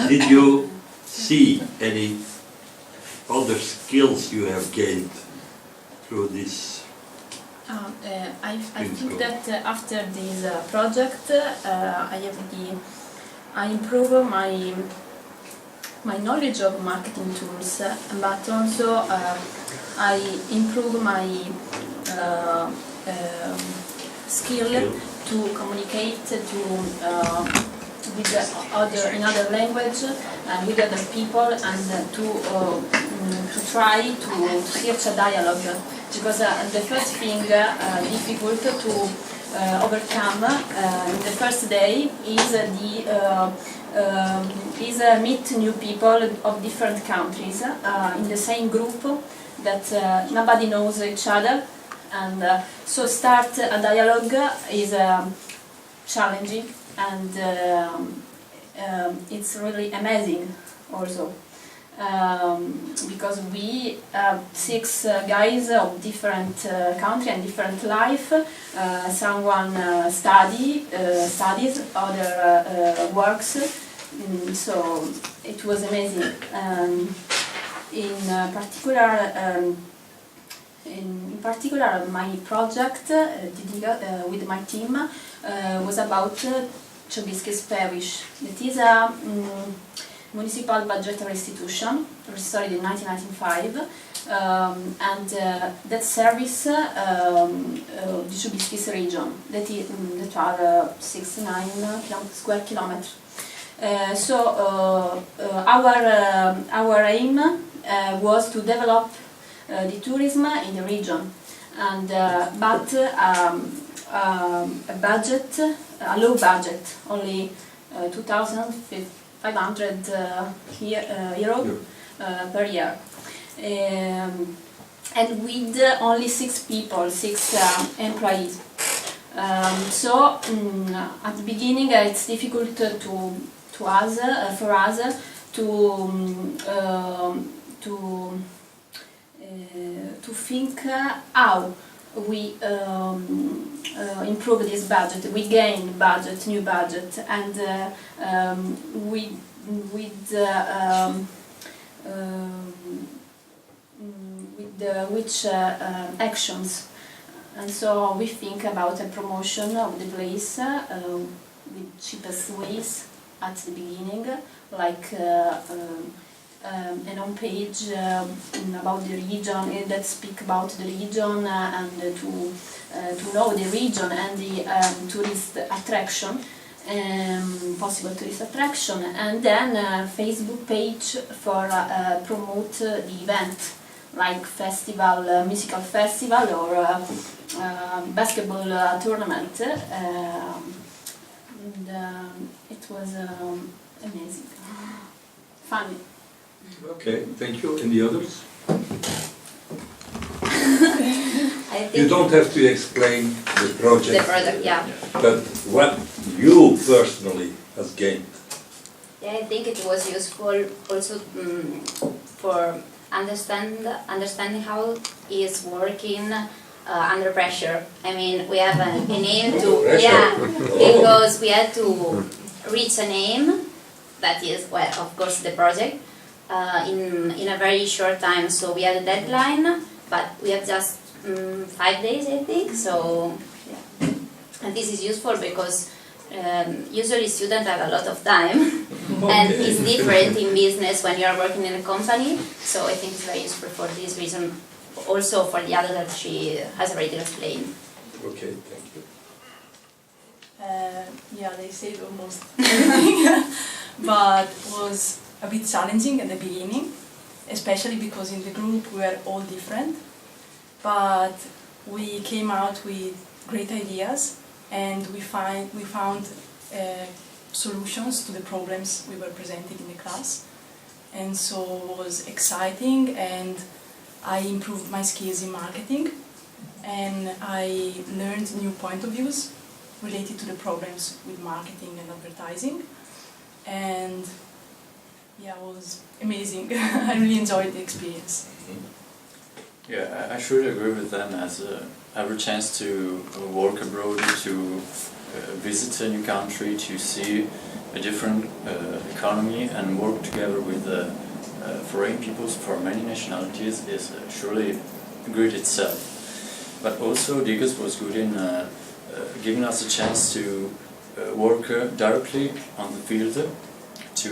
Did you see any other skills you have gained through this? I think that after this project, I improve my knowledge of marketing tools, but also I improve my skill to communicate with in other language and with other people, and to try to search a dialogue, because the first thing difficult to overcome in the first day is meet new people of different countries in the same group that nobody knows each other, and so start a dialogue is challenging, and it's really amazing also. Because we have 6 guys of different country and different life. Someone studies, other works. So it was amazing. In particular, my project with my team was about Czobisky's parish. It is a municipal budgetary institution restored in 1995, and that serves the Czobisky's region, that are 69 square kilometers. So our aim was to develop the tourism in the region, and but a low budget, only 2,500 euro per year, and with only 6 people, 6 employees. So at the beginning it's difficult for us to think how we improve this budget. We gain budget, new budget, and which actions. And so we think about a promotion of the place with cheapest ways at the beginning, like an home-page about the region that speak about the region, and to know the region and the tourist attraction, possible tourist attraction, and then a Facebook page for promote the event, like festival, musical festival, or basketball tournament, and it was amazing, funny. Okay, thank you. And the others? I think You don't have to explain the project. the product, yeah. But what you personally has gained. Yeah, I think it was useful also for understanding how he is working under pressure. I mean, we have a name to, yeah, because we had to reach a name that is, well, of course, the project in a very short time. So we had a deadline, but we have just 5 days, I think. So, yeah. And this is useful because usually students have a lot of time, and it's different in business when you are working in a company. So I think it's very useful for this reason, also for the other that she has already explained. Okay, thank you. Yeah, they said almost everything, but was a bit challenging at the beginning, especially because in the group we were all different, but we came out with great ideas, and we found solutions to the problems we were presented in the class, and so it was exciting, and I improved my skills in marketing, and I learned new point of views related to the problems with marketing and advertising, and yeah, it was amazing. I really enjoyed the experience. Yeah, I should agree with them. As I have a chance to work abroad, to visit a new country, to see a different economy and work together with foreign peoples from many nationalities is surely good itself. But also DIGAS was good in giving us a chance to work directly on the field, to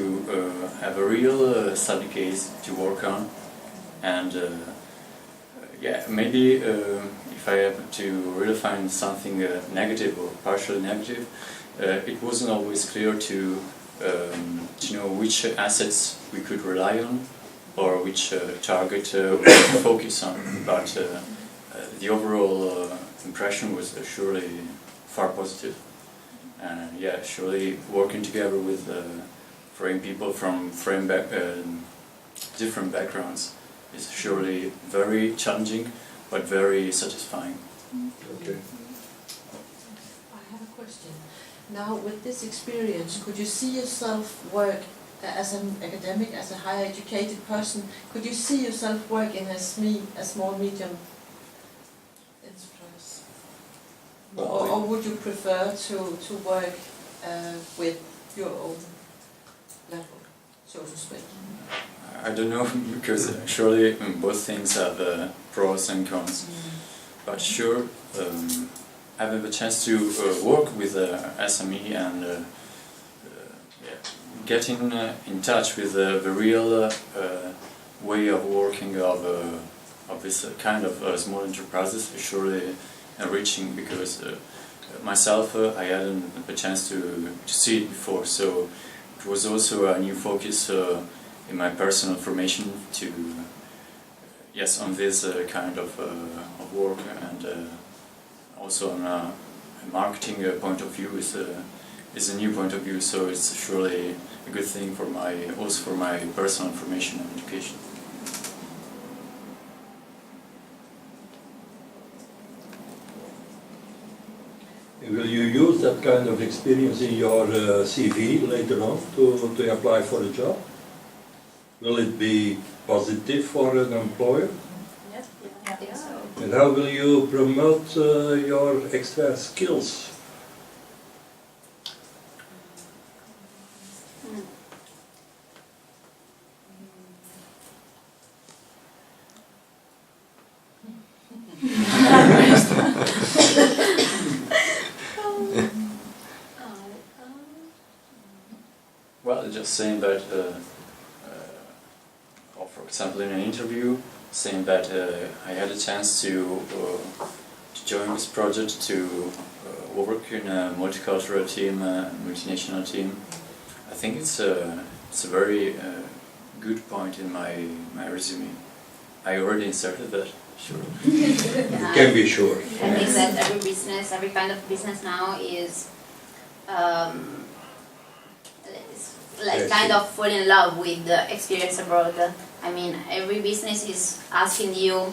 have a real study case to work on, and yeah, maybe if I have to really find something negative or partially negative, it wasn't always clear to know which assets we could rely on or which target we could focus on. But the overall impression was surely far positive. And yeah, surely working together with foreign people from different backgrounds is surely very challenging, but very satisfying. Okay. I have a question. Now, with this experience, could you see yourself work as an academic, as a higher educated person? Could you see yourself work in a small, medium enterprise? Or would you prefer to work with your own level, so to speak? I don't know, because surely both things have pros and cons. But sure, having the chance to work with SME and yeah, getting in touch with the real way of working of this kind of small enterprises is surely enriching, because myself I hadn't the chance to see it before, so it was also a new focus in my personal formation to yes, on this kind of work, and also on a marketing point of view is a new point of view, so it's surely a good thing for my personal information and education. Will you use that kind of experience in your CV later on to apply for a job? Will it be positive for an employer? Yes, I think so. And how will you promote your extra skills? Well, just saying that, or for example in an interview, saying that I had a chance to join this project, to work in a multicultural team, multinational team. I think it's a very good point in my resume. I already inserted that, sure. You can be sure. I think that every kind of business now is like kind of fall in love with the experience abroad. I mean, every business is asking you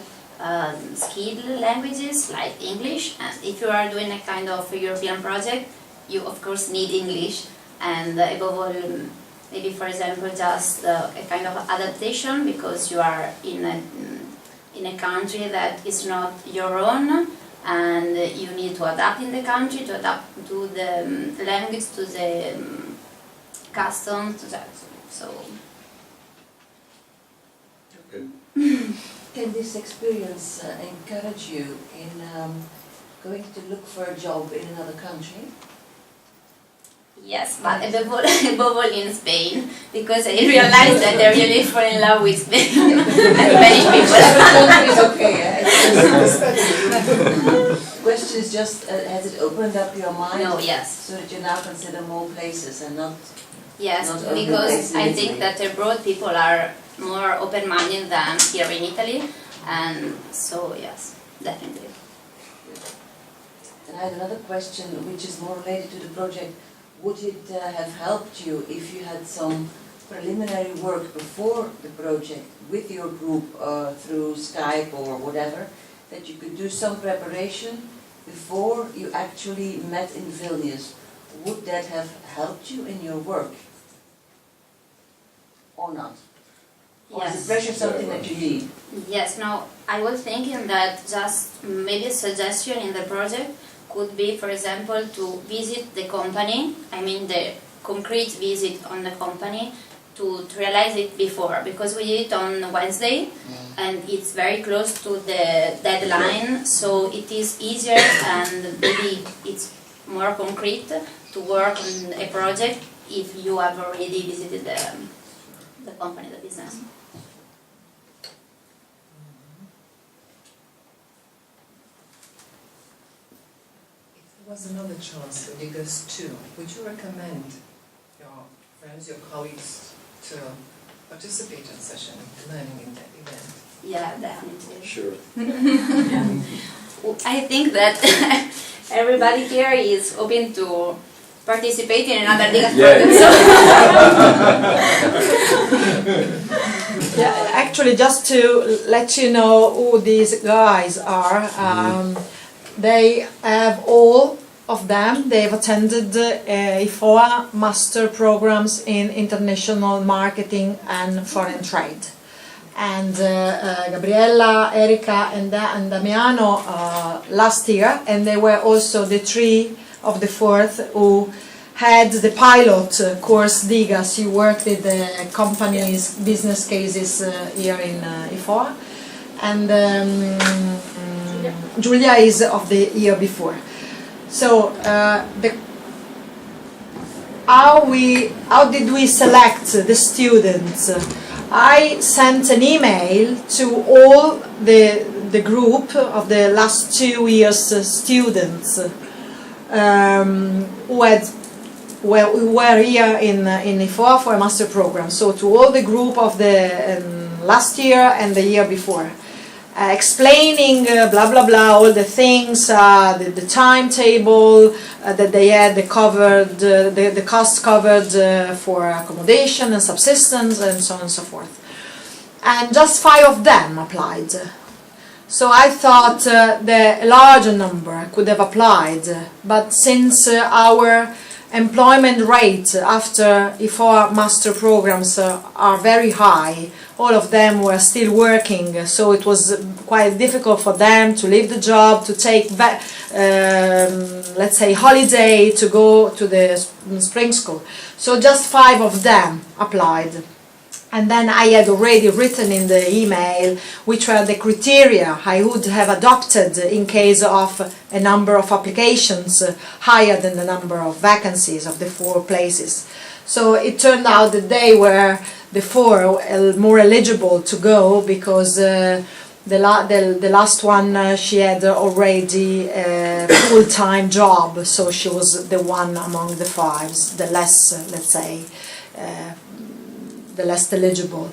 skilled languages like English, and if you are doing a kind of a European project, you of course need English, and above all, maybe for example just a kind of adaptation, because you are in a country that is not your own, and you need to adapt in the country, to adapt to the language, to the customs, to that. So. Okay. Can this experience encourage you in going to look for a job in another country? Yes, but above all in Spain, because I realized that I really fall in love with Spain and Spanish people. It's okay. Question is just, has it opened up your mind? No, yes. So that you now consider more places and not... Yes, Not only because places in I Italy. think that abroad people are more open-minded than here in Italy, and so yes, definitely. And I had another question which is more related to the project. Would it have helped you if you had some preliminary work before the project with your group through Skype or whatever, that you could do some preparation before you actually met in Vilnius? Would that have helped you in your work? Or not? Or is Yes. the pressure something that you need? Yes, no, I was thinking that just maybe a suggestion in the project could be, for example, to visit the company, I mean the concrete visit on the company to realize it before, because we did it on Wednesday and it's very close to the deadline, so it is easier and maybe it's more concrete to work on a project if you have already visited the company, the business. If there was another chance for DIGAS 2, would you recommend your friends, your colleagues to participate in such an learning event? Yeah, definitely. Sure. I think that everybody here is hoping to participate in another DIGAS project. Yeah, actually, just to let you know who these guys are, they have all of them, they've attended IFOA master programs in international marketing and foreign trade. And Gabriella, Erika and Damiano last year, and they were also the three of the fourth who had the pilot course DIGAS. You worked with the company's business cases here in IFOA, and Julia is of the year before. So how did we select the students? I sent an email to all the group of the last 2 years students who were here in IFOA for a master program. So to all the group of the last year and the year before. Explaining blah blah blah, all the things, the timetable that they had, the costs covered for accommodation and subsistence and so on and so forth. And just 5 of them applied. So I thought the larger number could have applied, but since our employment rate after IFOA master programs are very high, all of them were still working, so it was quite difficult for them to leave the job, to take, let's say, holiday, to go to the spring school. So just 5 of them applied. And then I had already written in the email which were the criteria I would have adopted in case of a number of applications higher than the number of vacancies of the 4 places. So it turned out that they were the 4 more eligible to go, because the last one she had already a full-time job, so she was the one among the 5s, the less, let's say, the less eligible.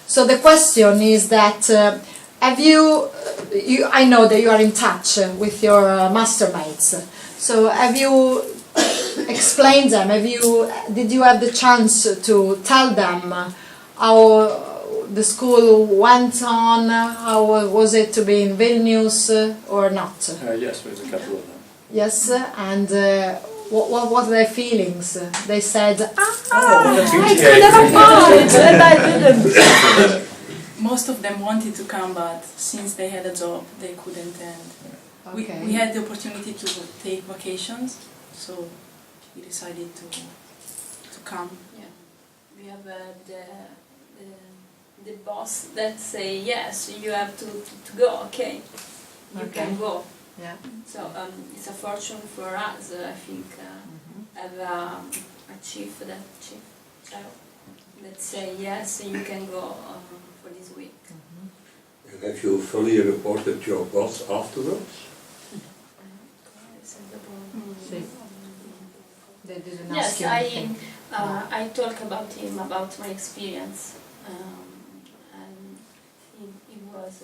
So the question is that have you I know that you are in touch with your mastermates, so have you explained them, did you have the chance to tell them how the school went on, how was it to be in Vilnius or not? Yes, with a couple of them. Yes, and what were their feelings? They said, the I could have applied and I didn't. Most of them wanted to come, but since they had a job, they couldn't. And we had the opportunity to take vacations, so we decided to come. Yeah, we have the boss that say yes, you have to go. Okay, you can go. Yeah. So it's a fortune for us, I think, have a chief that say yes, you can go for this week. And have you fully reported your boss afterwards? They didn't Yes, ask you anything. I talk about him, about my experience, and it was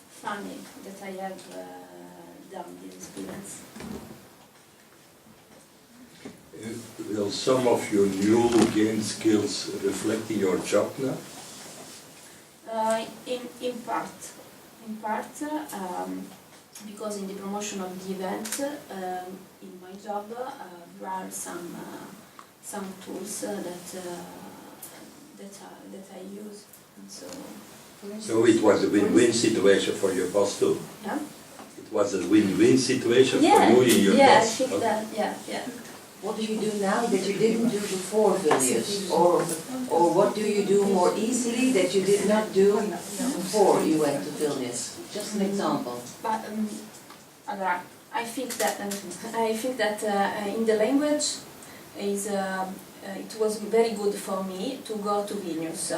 funny that I have done this experience. Will some of your new gained skills reflect in your job now? In part, because in the promotion of the event, in my job, there are some tools that I use, and So it was a win-win situation for your boss too? yeah. It was a win-win situation for Yeah, you and your yeah, I boss? think Okay. that, yeah. what do you do now that you didn't do before Vilnius? Or what do you do more easily that you did not do before you went to Vilnius? Just an example. But allora, I think that in the language is it was very good for me to go to Vilnius.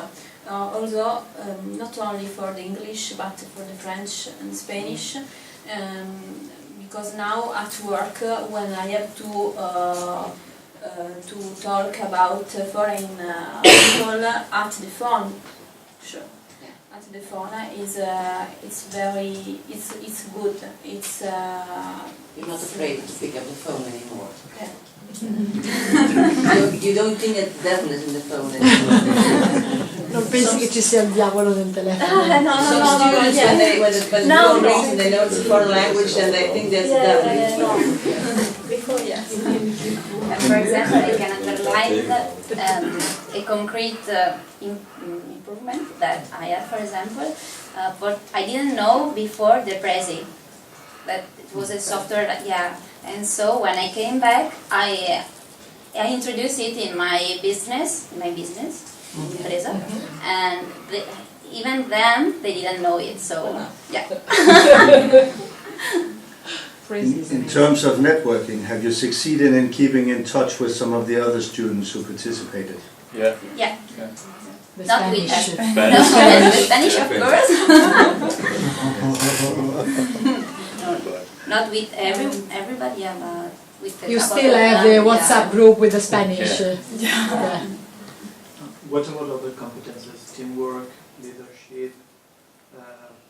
Although not only for the English but for the French and Spanish. Because now at work, when I have to talk about foreign people at the phone, sure, at the phone it's good. It's You're not afraid to pick up the phone anymore. yeah. You don't think that the devil is in the phone anymore. Non pensi che ci sia il diavolo nel telefono? No, Some students, when the phone rings and they know it's a foreign language, and they think there's a devil in the phone. Before, yes. And for example, I can underline a concrete improvement that I had, for example, but I didn't know before the Prezi, that it was a software, and so when I came back, I introduced it in my business, Empresa, and even then they didn't know it, so yeah. In terms of networking, have you succeeded in keeping in touch with some of the other students who participated? Yeah. Yeah. The Not with Spanish. us. No, with Spanish, of course. Not with everybody, but with the You couple still of have them, the WhatsApp group with the Spanish. Yeah. Yeah. What about other competences? Teamwork, leadership,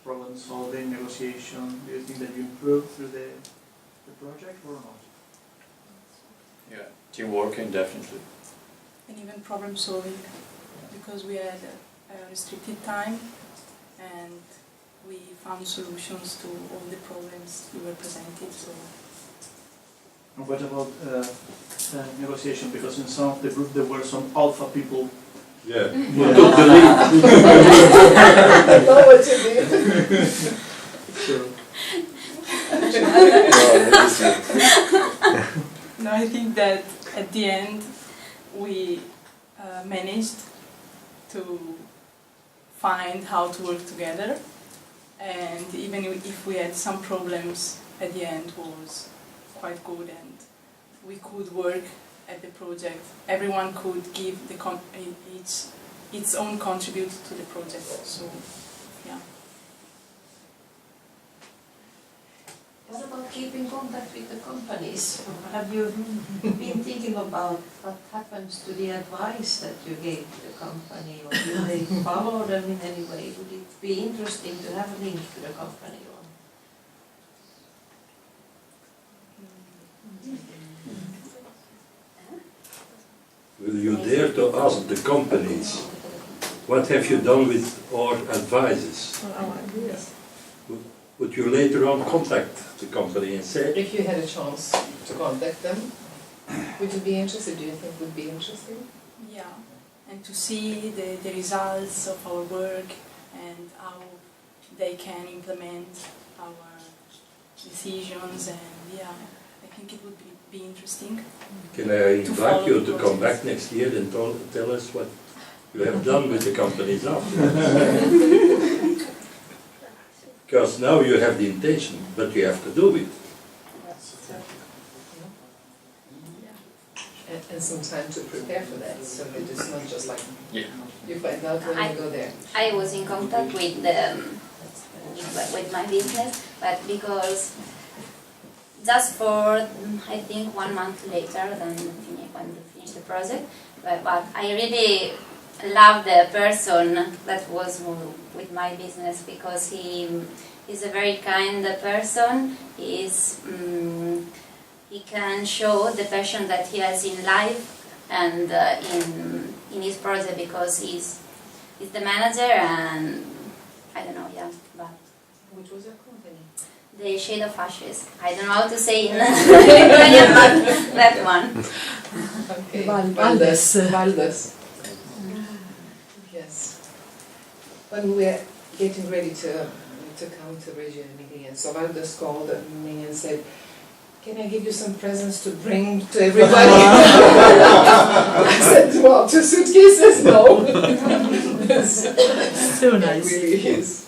problem solving, negotiation? Do you think that you improved through the project or not? Yeah. Teamworking, definitely. And even problem solving, because we had a restricted time and we found solutions to all the problems we were presented. So. And what about negotiation? Because in some of the group there were some alpha people. Yeah, Yeah. who took the lead. I know what you did. So, No, I think that at the end we managed to find how to work together, and even if we had some problems, at the end was quite good, and we could work at the project. Everyone could give its own contribute to the project. So, yeah. What about keeping contact with the companies? Have you been thinking about what happens to the advice that you gave to the company, or do they follow them in any way? Would it be interesting to have a link to the company? Will you dare to ask the companies, what have you done with our advices? Would you later on contact the company and say, If you had a chance to contact them, would you be interested? Do you think would be interesting? Yeah, and to see the results of our work and how they can implement our decisions, and yeah, I think it would be interesting. can I invite you to come back next year and tell us what you have done with the companies after? Because now you have the intention, but you have to do it. And some time to prepare for that, so that it's not just like Yeah. you find out when you go there. I was in contact with my business, but because just for I think 1 month later than when we finished the project, but I really love the person that was with my business, because he is a very kind person. He can show the passion that he has in life and in his project, because he's the manager, and I don't know, yeah, but Which was your company? the Shade of Ashes. I don't know how to say in Italian, but that one. Okay. Valdes. Valdes. Yes. When we were getting ready to come to Reggio Emilia, so Valdes called me and said, can I give you some presents to bring to everybody? I said, well, 2 suitcases? No. So nice. It really is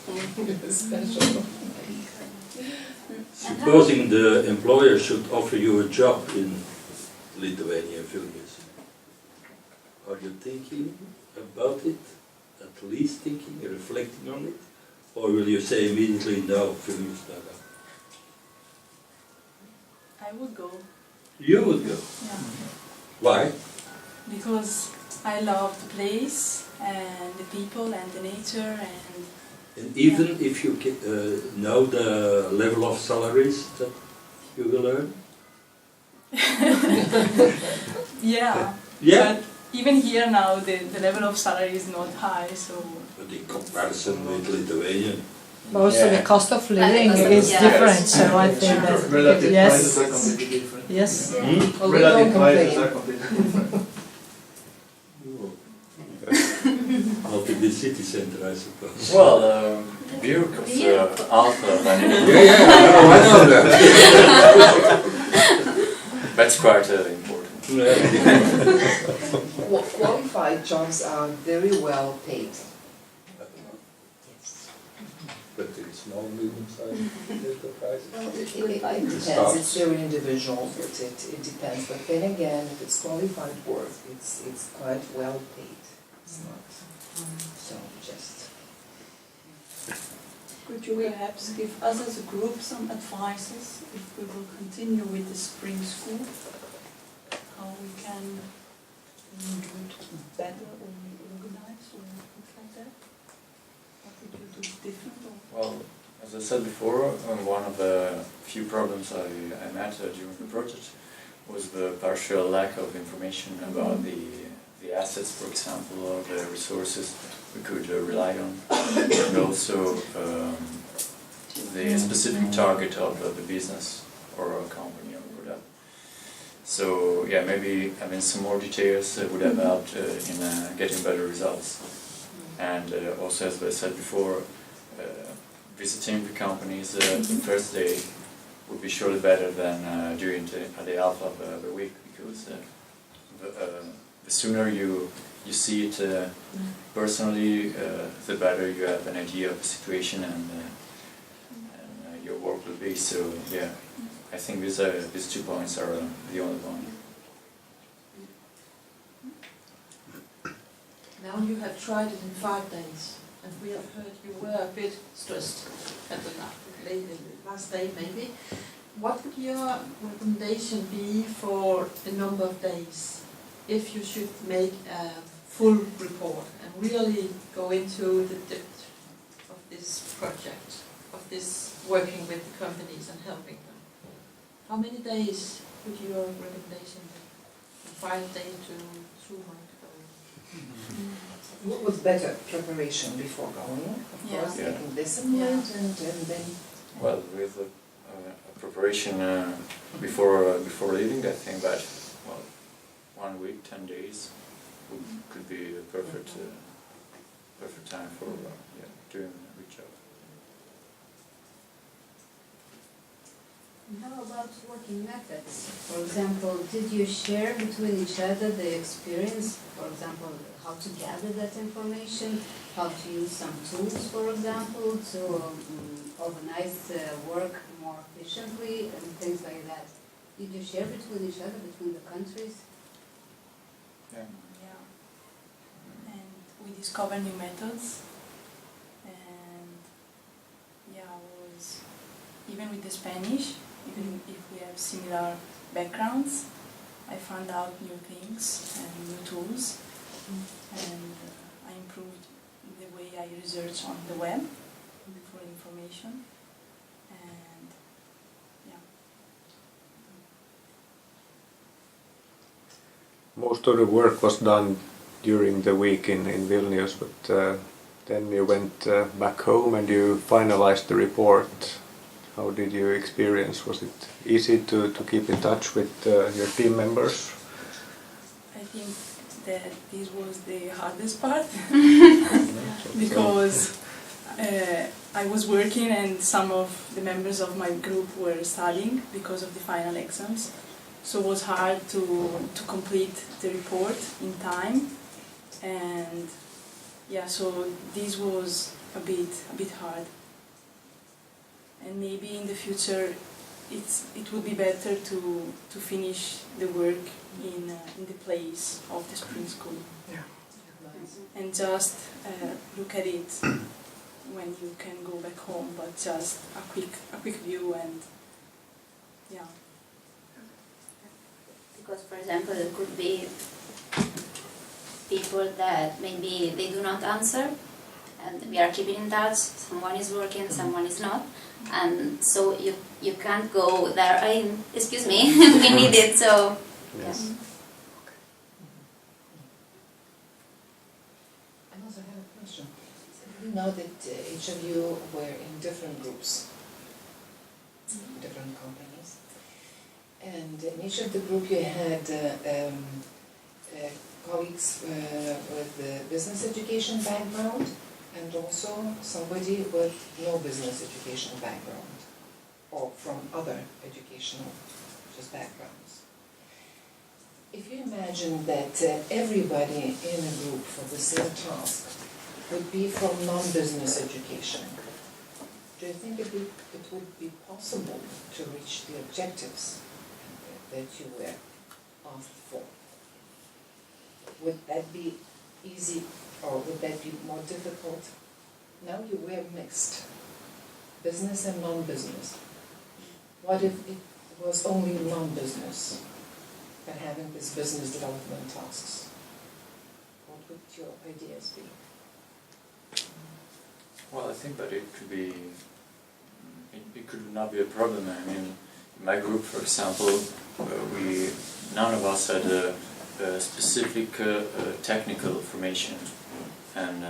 special. Supposing the employer should offer you a job in Lithuania, Vilnius, are you thinking about it, at least thinking, reflecting on it? Or will you say immediately, no, Vilnius, no, no? I would go. You would go. Yeah. Why? Because I love the place and the people and the nature And even if you know the level of salaries that you will earn? yeah. Yeah. But even here now the level of salary is not high, so But in comparison with Lithuania, But also the cost of living cost of- is yeah. different, so I think that, Relative yes. prices are completely different. yes. Well, we Relative don't prices complain. are completely different. out in the city center, I suppose. Well, beer costs half than in Yeah, I know that. That's quite important. Qualified jobs are very well paid. But in small, medium-sized enterprises? It depends, it's very individual, but it depends. But then again, if it's qualified work, it's quite well paid. It's not, so just. Could you perhaps give us as a group some advices if we will continue with the spring school? How we can do it better or organize or things like that? What would you do different? Or? Well, as I said before, one of the few problems I met during the project was the partial lack of information about the assets, for example, or the resources we could rely on, and also the specific target of the business or a company or whatever. So yeah, maybe having some more details would have helped in getting better results. And also, as I said before, visiting the companies the first day would be surely better than during the half of the week, because the sooner you see it personally, the better you have an idea of the situation and your work will be. So yeah, I think these 2 points are the only one. Now you have tried it in 5 days, and we have heard you were a bit stressed at the last day maybe. What would your recommendation be for the number of days if you should make a full report and really go into the depth of this project, of this working with the companies and helping them? How many days would your recommendation be? From 5 days to 2 months? What was better? Preparation before going, of Yeah. course, Yeah. getting disciplined and then. Well, with a preparation before leaving, I think that 1 week, 10 days could be a perfect time for doing a good job. How about working methods? For example, did you share between each other the experience? For example, how to gather that information, how to use some tools, for example, to organize work more efficiently and things like that. Did you share between each other, between the countries? Yeah. yeah. And we discover new methods, and yeah, was even with the Spanish, even if we have similar backgrounds, I found out new things and new tools, and I improved the way I research on the web for information, and yeah. Most of the work was done during the week in Vilnius, but then you went back home and you finalized the report. How did you experience? Was it easy to keep in touch with your team members? I think that this was the hardest part because I was working and some of the members of my group were studying because of the final exams. So it was hard to complete the report in time, and yeah, so this was a bit hard. And maybe in the future it would be better to finish the work in the place of the spring school. Yeah. And just look at it when you can go back home, but just a quick view and yeah. Because, for example, there could be people that maybe they do not answer, and we are keeping in touch. Someone is working, someone is not, and so you can't go there. Excuse me, we need it. So Yes. I also have a question. We know that each of you were in different groups, different companies, and in each of the group you had colleagues with the business education background and also somebody with no business education background or from other educational just backgrounds. If you imagine that everybody in a group for the same task would be from non-business education, do you think it would be possible to reach the objectives that you were asked for? Would that be easy or would that be more difficult? Now you were mixed, business and non-business. What if it was only non-business and having this business development tasks? What would your ideas be? Well, I think that it could be, it could not be a problem. I mean, in my group, for example, none of us had a specific technical formation, and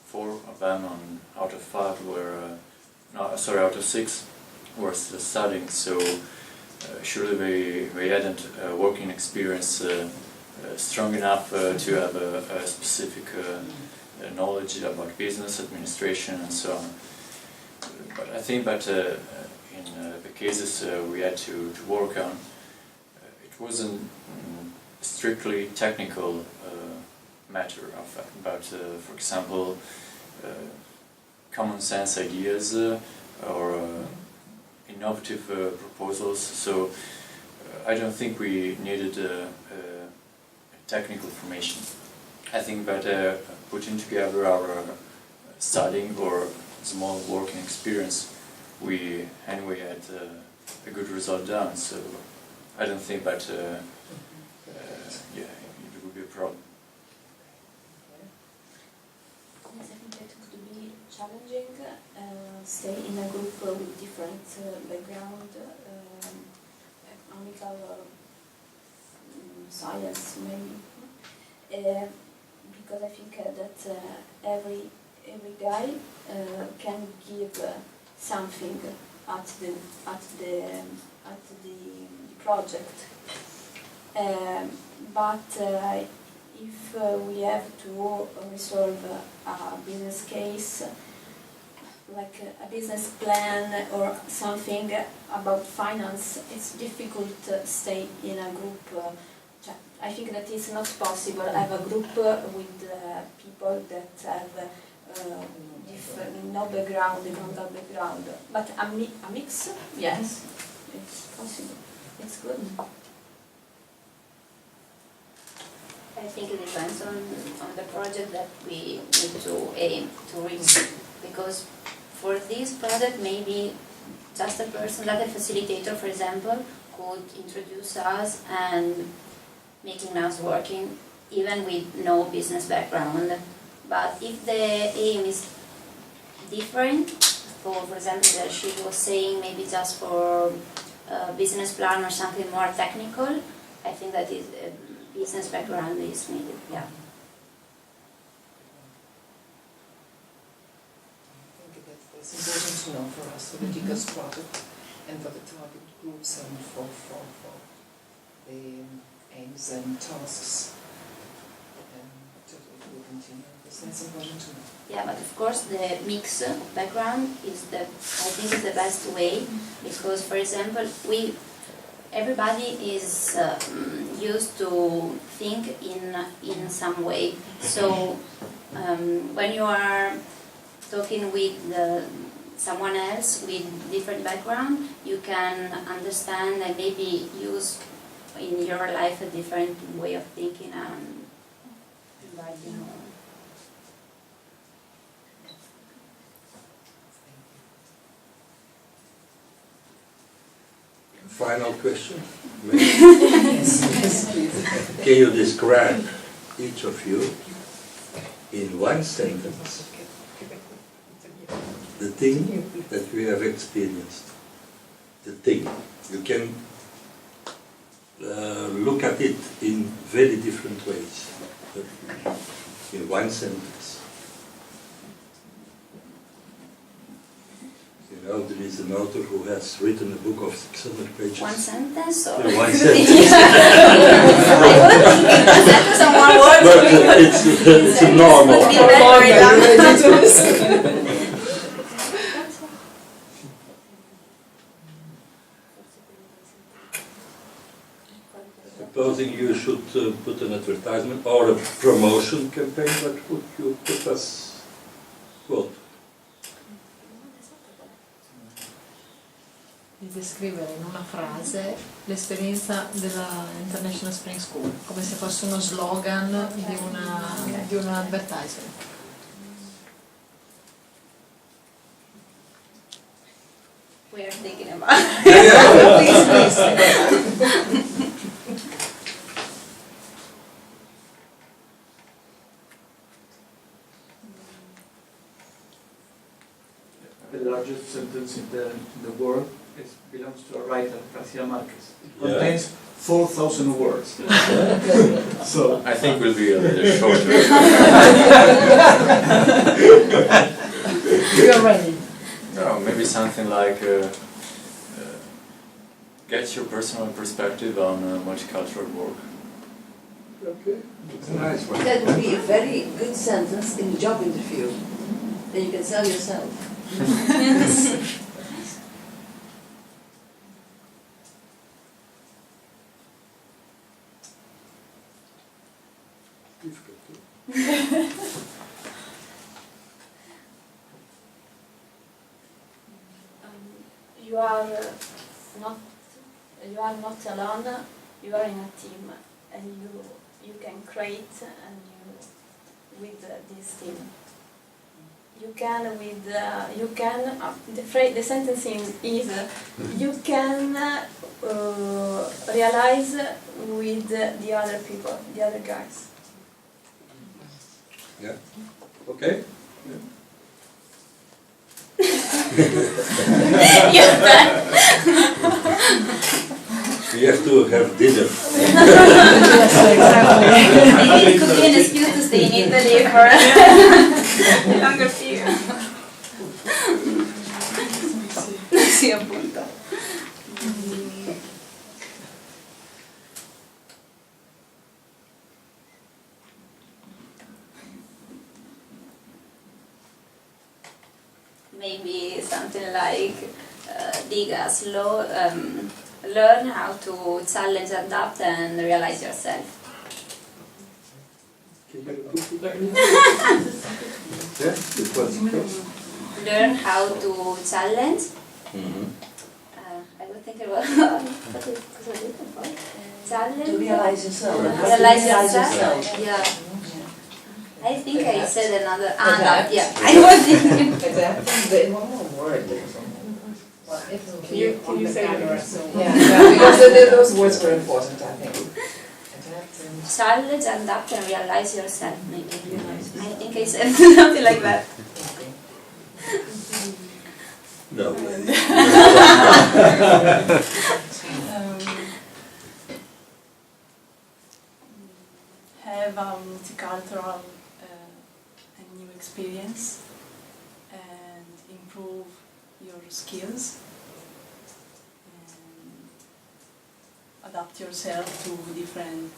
4 of them out of 5 were, out of 6 were still studying. So surely they hadn't working experience strong enough to have a specific knowledge about business administration and so on. But I think that in the cases we had to work on, it wasn't strictly technical matter about, for example, common sense ideas or innovative proposals. So I don't think we needed technical formation. I think that putting together our studying or small working experience, we anyway had a good result done. So I don't think that it would be a problem. Yes, I think that could be challenging. Stay in a group with different background, economical, science maybe. Because I think that every guy can give something at the project. But if we have to resolve a business case, like a business plan or something about finance, it's difficult to stay in a group. I think that it's not possible to have a group with people that have different, no background, economical background. But a mix, yes, it's possible. It's good. I think it depends on the project that we need to aim to reach, because for this project maybe just a person like a facilitator, for example, could introduce us and making us working even with no business background. But if the aim is different, for example, that she was saying maybe just for a business plan or something more technical, I think that is business background is needed, yeah. I think that's important to know for us, for the DIGAS project and for the target groups and for the aims and tasks. Totally. will continue, because that's important to know. Yeah, but of course the mix of background is I think is the best way, because for example everybody is used to think in some way. So when you are talking with someone else with different background, you can understand and maybe use in your life a different way of thinking and you know. Final question. Yes, yes, please. Can you describe each of you in one sentence the thing that you have experienced? The thing. You can look at it in very different ways, but in one sentence. You know, there is an author who has written a book of 600 pages. One sentence or? Yeah, one sentence. Sentence and one word. But it's normal. Would be very long. Supposing you should put an advertisement or a promotion campaign, what would you put as quote? Di descrivere in una frase l'esperienza della International Spring School, come se fosse uno slogan di un advertisement. We are thinking about it. Please. The largest sentence in the world belongs to a writer, Garcia Marquez. It contains 4,000 words. So I think we'll be a little shorter. We are ready. No, maybe something like get your personal perspective on multicultural work. Okay, it's a nice one. That would be a very good sentence in a job interview. Then you can sell yourself. You are not alone. You are in a team, and you can create and with this team. You can the sentence is you can realize with the other people, the other guys. Yeah. Okay. We have to have dinner. Maybe it could be an excuse to stay in Italy for a longer period. Sì, appunto. Maybe something like DIGAS, learn how to challenge, adapt and realize yourself. Can you repeat it? Yeah, it was close. Learn how to challenge. I would think about what is it about? Challenge. To realize yourself. Realize yourself. Yeah. I think I said another. Yeah. I was thinking. Adapting, one more word. Can you say it? Yeah, because those words were important, I think. Adapting. Challenge, adapt, and realize yourself. Maybe. I think I said something like that. No. Have a multicultural and new experience and improve your skills and adapt yourself to different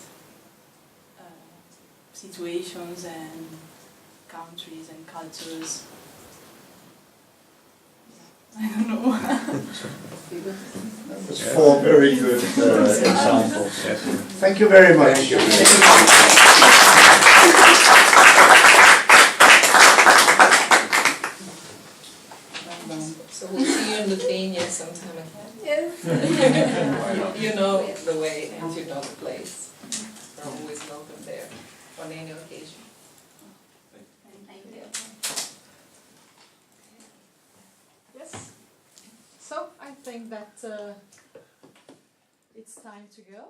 situations and countries and cultures. I don't know. That's 4 very good examples. Yes. Thank you very much. Thank you. So we'll see you in Lithuania sometime again. Yes. You know the way and you know the place. You're always welcome there on any occasion. Thank you. Yes. So I think that it's time to go.